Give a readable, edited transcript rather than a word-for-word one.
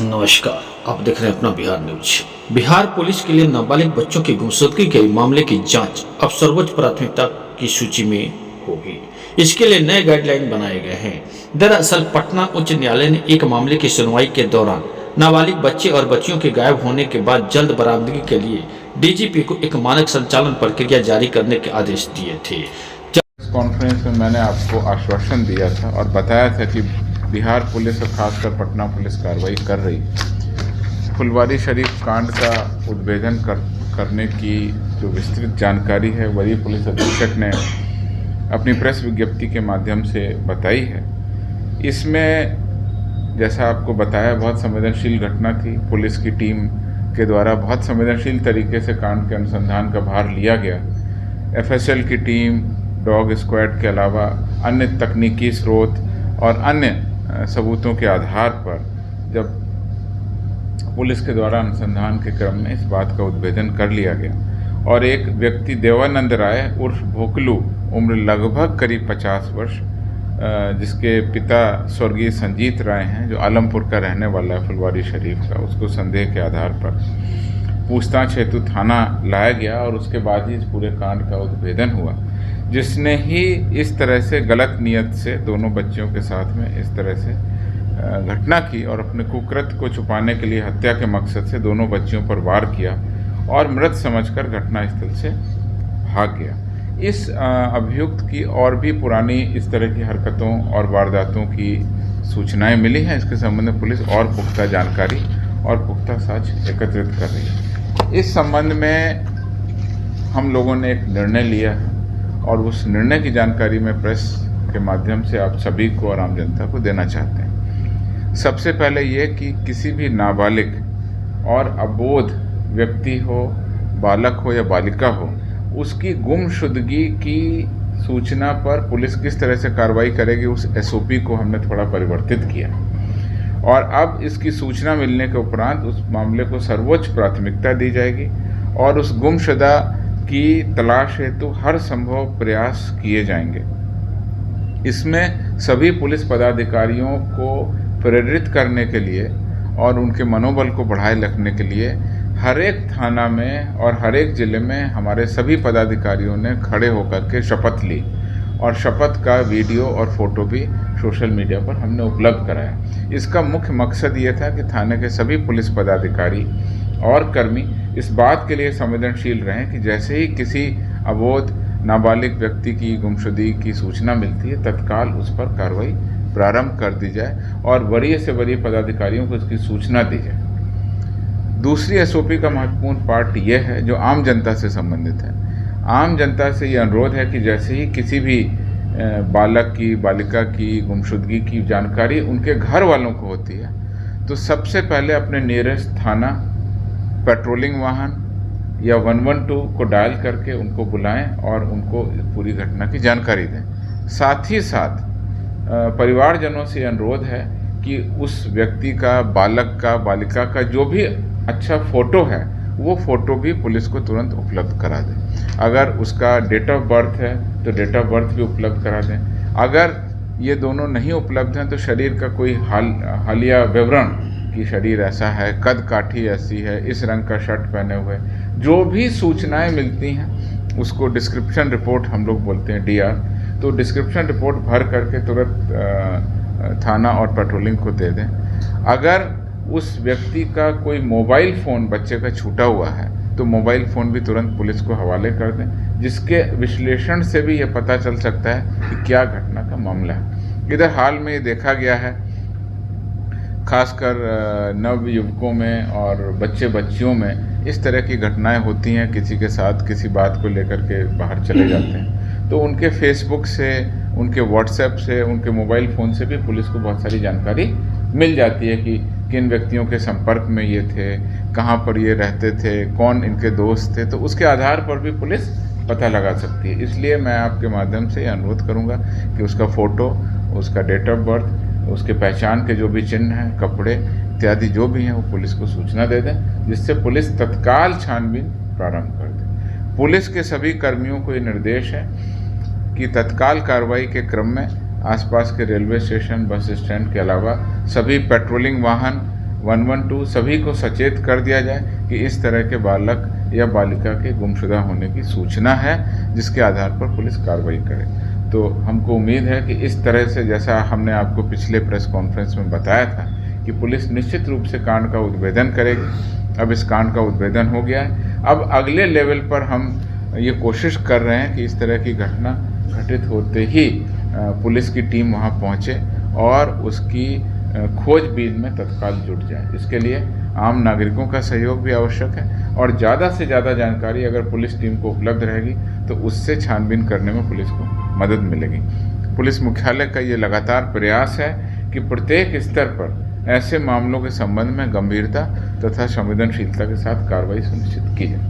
नमस्कार, आप देख रहे हैं अपना बिहार न्यूज। बिहार पुलिस के लिए नाबालिग बच्चों की गुमशुदगी के मामले की जांच अब सर्वोच्च प्राथमिकता की सूची में होगी। इसके लिए नए गाइडलाइन बनाए गए हैं। दरअसल पटना उच्च न्यायालय ने एक मामले की सुनवाई के दौरान नाबालिग बच्चे और बच्चियों के गायब होने के बाद जल्द बरामदगी के लिए डीजीपी को एक मानक संचालन प्रक्रिया जारी करने के आदेश दिए थे। कॉन्फ्रेंस में मैंने आपको आश्वासन दिया था और बताया था कि बिहार पुलिस और खासकर पटना पुलिस कार्रवाई कर रही है। फुलवारी शरीफ कांड का उद्भेदन करने की जो विस्तृत जानकारी है वरीय पुलिस अधीक्षक ने अपनी प्रेस विज्ञप्ति के माध्यम से बताई है। इसमें जैसा आपको बताया बहुत संवेदनशील घटना थी। पुलिस की टीम के द्वारा बहुत संवेदनशील तरीके से कांड के अनुसंधान का भार लिया गया। एफएसएल की टीम, डॉग स्क्वाड के अलावा अन्य तकनीकी स्रोत और अन्य सबूतों के आधार पर जब पुलिस के द्वारा अनुसंधान के क्रम में इस बात का उद्भेदन कर लिया गया और एक व्यक्ति देवानंद राय उर्फ भोकलू, उम्र लगभग करीब 50 वर्ष, जिसके पिता स्वर्गीय संजीत राय हैं, जो आलमपुर का रहने वाला है फुलवारी शरीफ का, उसको संदेह के आधार पर पूछताछ हेतु थाना लाया गया और उसके बाद ही इस पूरे कांड का उद्भेदन हुआ, जिसने ही इस तरह से गलत नियत से दोनों बच्चियों के साथ में इस तरह से घटना की और अपने कुकृत्य को छुपाने के लिए हत्या के मकसद से दोनों बच्चियों पर वार किया और मृत समझकर घटनास्थल से भाग गया। इस अभियुक्त की और भी पुरानी इस तरह की हरकतों और वारदातों की सूचनाएं मिली हैं। इसके संबंध में पुलिस और पुख्ता जानकारी और पुख्ता साक्ष्य एकत्रित कर रही है। इस संबंध में हम लोगों ने एक निर्णय लिया है और उस निर्णय की जानकारी मैं प्रेस के माध्यम से आप सभी को और आम जनता को देना चाहते हैं। सबसे पहले ये कि किसी भी नाबालिग और अबोध व्यक्ति हो, बालक हो या बालिका हो, उसकी गुमशुदगी की सूचना पर पुलिस किस तरह से कार्रवाई करेगी, उस एसओपी को हमने थोड़ा परिवर्तित किया और अब इसकी सूचना मिलने के उपरांत उस मामले को सर्वोच्च प्राथमिकता दी जाएगी और उस गुमशुदा की तलाश हेतु हर संभव प्रयास किए जाएंगे। इसमें सभी पुलिस पदाधिकारियों को प्रेरित करने के लिए और उनके मनोबल को बढ़ाए रखने के लिए हर एक थाना में और हर एक ज़िले में हमारे सभी पदाधिकारियों ने खड़े होकर के शपथ ली और शपथ का वीडियो और फोटो भी सोशल मीडिया पर हमने उपलब्ध कराया। इसका मुख्य मकसद ये था कि थाने के सभी पुलिस पदाधिकारी और कर्मी इस बात के लिए संवेदनशील रहें कि जैसे ही किसी अबोध नाबालिग व्यक्ति की गुमशुदगी की सूचना मिलती है तत्काल उस पर कार्रवाई प्रारंभ कर दी जाए और वरीय से वरीय पदाधिकारियों को इसकी सूचना दी जाए। दूसरी एसओपी का महत्वपूर्ण पार्ट यह है जो आम जनता से संबंधित है। आम जनता से ये अनुरोध है कि जैसे ही किसी भी बालक की, बालिका की गुमशुदगी की जानकारी उनके घर वालों को होती है तो सबसे पहले अपने नियरेस्ट थाना, पेट्रोलिंग वाहन या 112 को डायल करके उनको बुलाएं और उनको पूरी घटना की जानकारी दें। साथ ही साथ परिवारजनों से अनुरोध है कि उस व्यक्ति का, बालक का, बालिका का जो भी अच्छा फ़ोटो है वो फ़ोटो भी पुलिस को तुरंत उपलब्ध करा दें। अगर उसका डेट ऑफ बर्थ है तो डेट ऑफ बर्थ भी उपलब्ध करा दें। अगर ये दोनों नहीं उपलब्ध हैं तो शरीर का कोई हालिया विवरण कि शरीर ऐसा है, कद काठी ऐसी है, इस रंग का शर्ट पहने हुए, जो भी सूचनाएं मिलती हैं उसको डिस्क्रिप्शन रिपोर्ट हम लोग बोलते हैं डीआर, तो डिस्क्रिप्शन रिपोर्ट भर करके तुरंत थाना और पेट्रोलिंग को दे दें। अगर उस व्यक्ति का कोई मोबाइल फ़ोन बच्चे का छूटा हुआ है तो मोबाइल फ़ोन भी तुरंत पुलिस को हवाले कर दें, जिसके विश्लेषण से भी ये पता चल सकता है कि क्या घटना का मामला है। इधर हाल में ये देखा गया है खासकर नव युवकों में और बच्चे बच्चियों में इस तरह की घटनाएं होती हैं। किसी के साथ किसी बात को लेकर के बाहर चले जाते हैं तो उनके फेसबुक से, उनके व्हाट्सएप से, उनके मोबाइल फ़ोन से भी पुलिस को बहुत सारी जानकारी मिल जाती है कि किन व्यक्तियों के संपर्क में ये थे, कहाँ पर ये रहते थे, कौन इनके दोस्त थे, तो उसके आधार पर भी पुलिस पता लगा सकती है। इसलिए मैं आपके माध्यम से अनुरोध करूँगा कि उसका फ़ोटो, उसका डेट ऑफ बर्थ, उसके पहचान के जो भी चिन्ह हैं, कपड़े इत्यादि जो भी हैं वो पुलिस को सूचना दे दें, जिससे पुलिस तत्काल छानबीन प्रारंभ कर दे। पुलिस के सभी कर्मियों को ये निर्देश है कि तत्काल कार्रवाई के क्रम में आसपास के रेलवे स्टेशन, बस स्टैंड के अलावा सभी पेट्रोलिंग वाहन 112 सभी को सचेत कर दिया जाए कि इस तरह के बालक या बालिका के गुमशुदा होने की सूचना है, जिसके आधार पर पुलिस कार्रवाई करे। तो हमको उम्मीद है कि इस तरह से, जैसा हमने आपको पिछले प्रेस कॉन्फ्रेंस में बताया था कि पुलिस निश्चित रूप से कांड का उद्भेदन करेगी। अब इस कांड का उद्भेदन हो गया है। अब अगले लेवल पर हम ये कोशिश कर रहे हैं कि इस तरह की घटना घटित होते ही पुलिस की टीम वहाँ पहुँचे और उसकी खोजबीन में तत्काल जुट जाए। इसके लिए आम नागरिकों का सहयोग भी आवश्यक है और ज़्यादा से ज़्यादा जानकारी अगर पुलिस टीम को उपलब्ध रहेगी तो उससे छानबीन करने में पुलिस को मदद मिलेगी। पुलिस मुख्यालय का ये लगातार प्रयास है कि प्रत्येक स्तर पर ऐसे मामलों के संबंध में गंभीरता तथा संवेदनशीलता के साथ कार्रवाई सुनिश्चित की जाए।